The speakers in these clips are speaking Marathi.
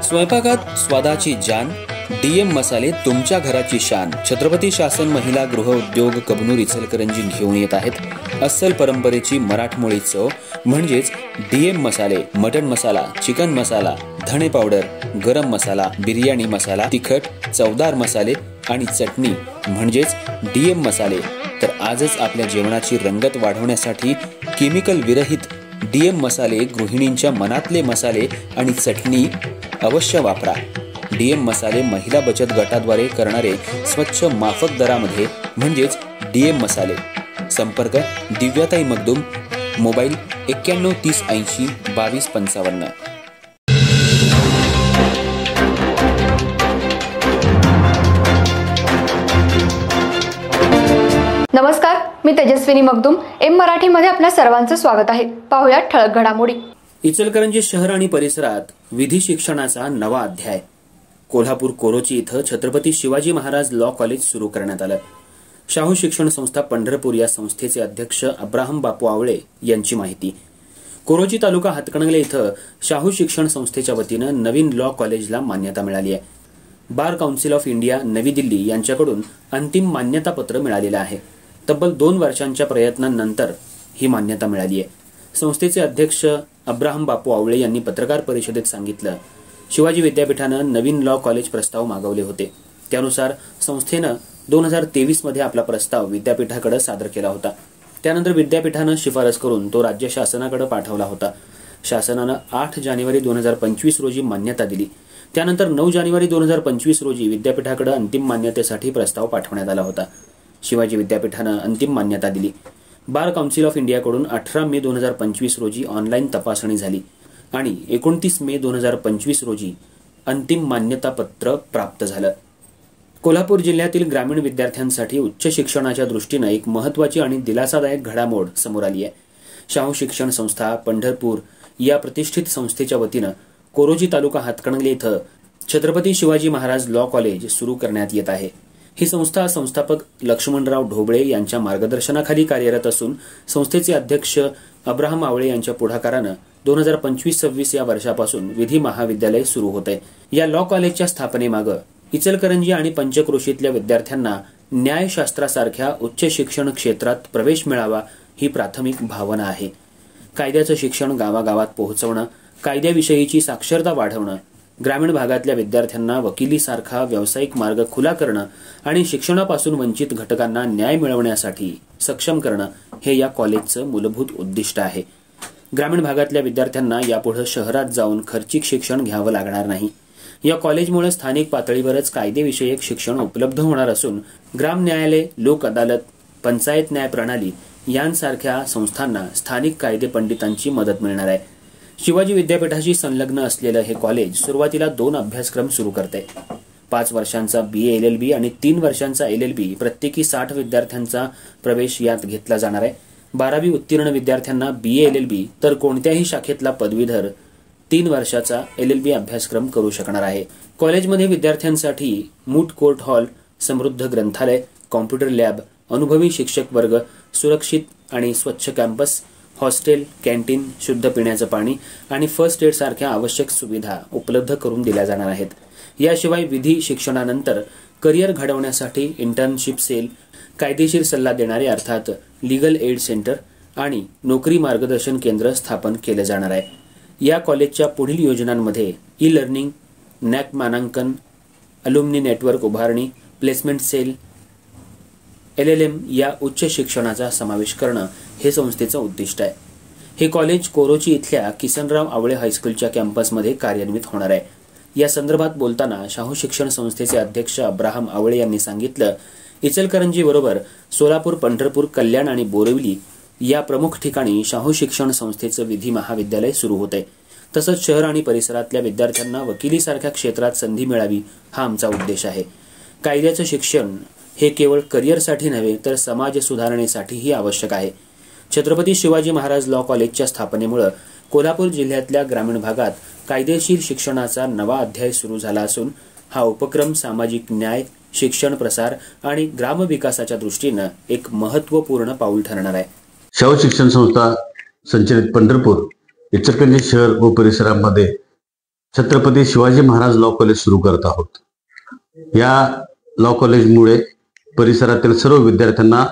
स्वयंपाकात स्वादाची जान, डीएम मसाले तुमच्या घराची शान. छत्रपती शासन महिला गृह उद्योग कबनूर इचलकरंजी घेऊन येत आहेत अस्सल परंपरेची मराठमोळी चव म्हणजेच डीएम मसाले. मटन मसाला, चिकन मसाला, धणे पावडर, गरम मसाला, बिर्याणी मसाला, तिखट, चवदार मसाले आणि चटणी म्हणजेच डीएम मसाले. तर आजच आपल्या जेवणाची रंगत वाढवण्यासाठी केमिकल विरहित डीएम मसाले, गृहिणींच्या मनातले मसाले आणि चटणी अवश्य वापरा. डीएम मसाले महिला बचत गटाद्वारे करणारे स्वच्छ माफक दरामध्ये म्हणजेच डीएम मसाले. संपर्क दिव्याताई मगदूम, मोबाईल 91 30 80 22 55. नमस्कार, मी तेजस्विनी मगदूम. एम मराठीमध्ये आपल्या सर्वांचं स्वागत आहे. पाहूया ठळक घडामोडी. इचलकरंजी शहर आणि परिसरात विधी शिक्षणाचा नवा अध्याय. कोल्हापूर कोरोची इथं छत्रपती शिवाजी महाराज लॉ कॉलेज सुरू करण्यात आलं. शाहू शिक्षण संस्था पंढरपूर या संस्थेचे अध्यक्ष अब्राहम बापू आवळे यांची माहिती. कोरोची तालुका हातकणंगले इथं शाहू शिक्षण संस्थेच्या वतीनं नवीन लॉ कॉलेजला मान्यता मिळाली आहे. बार काउन्सिल ऑफ इंडिया नवी दिल्ली यांच्याकडून अंतिम मान्यता पत्र मिळालेलं आहे. तब्बल 2 वर्षांच्या प्रयत्नांनंतर ही मान्यता मिळाली आहे. संस्थेचे अध्यक्ष अब्राहम बापू आवळे यांनी पत्रकार परिषदेत सांगितलं, शिवाजी विद्यापीठानं नवीन लॉ कॉलेज प्रस्ताव मागवले होते. त्यानुसार संस्थेनं 2023 मध्ये आपला प्रस्ताव विद्यापीठाकडे सादर केला होता. त्यानंतर विद्यापीठानं शिफारस करून तो राज्य शासनाकडे पाठवला होता. शासनानं 8 जानेवारी 2025 रोजी मान्यता दिली. त्यानंतर 9 जानेवारी 2025 रोजी विद्यापीठाकडे अंतिम मान्यतेसाठी प्रस्ताव पाठवण्यात आला होता. शिवाजी विद्यापीठानं अंतिम मान्यता दिली. बार काउन्सिल ऑफ इंडियाकडून 18 मे 2025 रोजी ऑनलाईन तपासणी झाली आणि 29 मे 2025 रोजी अंतिम मान्यता पत्र प्राप्त झालं. कोल्हापूर जिल्ह्यातील ग्रामीण विद्यार्थ्यांसाठी उच्च शिक्षणाच्या दृष्टीनं एक महत्त्वाची आणि दिलासादायक घडामोड समोर आली आहे. शाहू शिक्षण संस्था पंढरपूर या प्रतिष्ठित संस्थेच्या वतीनं कोरोची तालुका हातकणंगले इथं छत्रपती शिवाजी महाराज लॉ कॉलेज सुरू करण्यात येत आहे. ही संस्था संस्थापक लक्ष्मणराव ढोबळे यांच्या मार्गदर्शनाखाली कार्यरत असून संस्थेचे अध्यक्ष अब्राहम आवळे यांच्या पुढाकारानं 2025-26 या वर्षापासून विधी महाविद्यालय सुरू होत आहे. या लॉ कॉलेजच्या स्थापनेमागं इचलकरंजी आणि पंचक्रोशीतल्या विद्यार्थ्यांना न्यायशास्त्रासारख्या उच्च शिक्षण क्षेत्रात प्रवेश मिळावा ही प्राथमिक भावना आहे. कायद्याचं शिक्षण गावागावात पोहोचवणं, कायद्याविषयीची साक्षरता वाढवणं, ग्रामीण भागातल्या विद्यार्थ्यांना वकिलीसारखा व्यावसायिक मार्ग खुला करणं आणि शिक्षणापासून वंचित घटकांना न्याय मिळवण्यासाठी सक्षम करणं हे या कॉलेजचं मूलभूत उद्दिष्ट आहे. ग्रामीण भागातल्या विद्यार्थ्यांना यापुढे शहरात जाऊन खर्चिक शिक्षण घ्यावं लागणार नाही. या कॉलेजमुळे स्थानिक पातळीवरच कायदेविषयक शिक्षण उपलब्ध होणार असून ग्राम न्यायालय, लोक अदालत, पंचायत न्याय प्रणाली यांसारख्या संस्थांना स्थानिक कायदे पंडितांची मदत मिळणार आहे. शिवाजी विद्यापीठाशी संलग्न असलेलं हे कॉलेज सुरुवातीला 2 अभ्यासक्रम सुरू करते. 5 वर्षांचा BA LLB आणि 3 वर्षांचा LLB प्रत्येकी 60 विद्यार्थ्यांचा प्रवेश यात घेतला जाणार आहे. 12वी उत्तीर्ण विद्यार्थ्यांना BA LLB तर कोणत्याही शाखेतला पदवीधर 3 वर्षाचा LLB अभ्यासक्रम करू शकणार आहे. कॉलेजमध्ये विद्यार्थ्यांसाठी मूट कोर्ट हॉल, समृद्ध ग्रंथालय, कॉम्प्युटर लॅब, अनुभवी शिक्षक वर्ग, सुरक्षित आणि स्वच्छ कॅम्पस, हॉस्टेल, कॅन्टीन, शुद्ध पिण्याचं पाणी आणि फर्स्ट एड सारख्या आवश्यक सुविधा उपलब्ध करून दिल्या जाणार आहेत. याशिवाय विधी शिक्षणानंतर करिअर घडवण्यासाठी इंटर्नशिप सेल, कायदेशीर सल्ला देणारे अर्थात लीगल एड सेंटर आणि नोकरी मार्गदर्शन केंद्र स्थापन केलं जाणार आहे. या कॉलेजच्या पुढील योजनांमध्ये ई लर्निंग, नॅक मानांकन, अलुमनी नेटवर्क उभारणी, प्लेसमेंट सेल, LLM या उच्च शिक्षणाचा समावेश करणं हे संस्थेचं उद्दिष्ट आहे. हे कॉलेज कोरोची इथल्या किसनराव आवळे हायस्कूलच्या कॅम्पसमध्ये कार्यान्वित होणार आहे. या संदर्भात बोलताना शाहू शिक्षण संस्थेचे अध्यक्ष अब्राहम आवळे यांनी सांगितलं, इचलकरंजी बरोबर सोलापूर, पंढरपूर, कल्याण आणि बोरिवली या प्रमुख ठिकाणी शाहू शिक्षण संस्थेचं विधी महाविद्यालय सुरू होत आहे. तसंच शहर आणि परिसरातल्या विद्यार्थ्यांना वकिलीसारख्या क्षेत्रात संधी मिळावी हा आमचा उद्देश आहे. कायद्याचं शिक्षण हे केवळ करिअरसाठी नव्हे तर समाज सुधारणेसाठीही आवश्यक आहे. छत्रपती शिवाजी महाराज लॉ कॉलेजच्या स्थापनेमुळे कोल्हापूर जिल्ह्यातल्या ग्रामीण भागात कायदेशीर शिक्षणाचा नवा अध्याय सुरू झाला असून हा उपक्रम सामाजिक न्याय, शिक्षण प्रसार आणि ग्रामविकासाच्या दृष्टीनं एक महत्त्वपूर्ण पाऊल ठरणार आहे. शाहू शिक्षण संस्था संचलित पंढरपूर इचलकरंजी शहर व परिसरामध्ये छत्रपती शिवाजी महाराज लॉ कॉलेज सुरू करत आहोत। या लॉ कॉलेजमुळे परिसरातील सर्व विद्यार्थ्यांना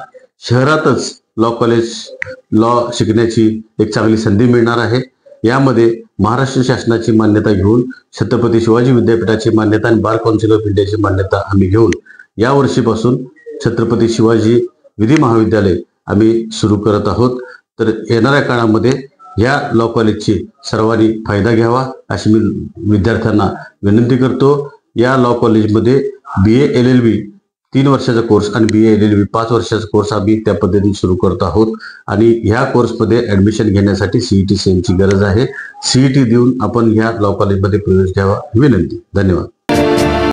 शहरातच लॉ शिकण्याची एक चांगली संधी मिळणार आहे। यामध्ये महाराष्ट्र शासनाची मान्यता घेऊन छत्रपती शिवाजी विद्यापीठाची मान्यता आणि बार काउन्सिल ऑफ इंडियाची मान्यता आम्ही घेऊन या वर्षीपासून छत्रपती शिवाजी विधी महाविद्यालय आम्ही सुरू करत आहोत। तर येणाऱ्या काळामध्ये या लॉ कॉलेजची सर्वांनी फायदा घ्यावा अशी मी विद्यार्थ्यांना विनंती करतो। या लॉ कॉलेजमध्ये BA LLB 3 वर्षाचा कोर्स आणि BA LLB 5 वर्षाचा कोर्स आम्ही त्या पद्धतीने सुरू करत आहोत आणि ह्या कोर्समध्ये ऍडमिशन घेण्यासाठी CET ची गरज आहे। CET देऊन आपण ह्या लॉ कॉलेजमध्ये प्रवेश घ्यावा विनंती। धन्यवाद।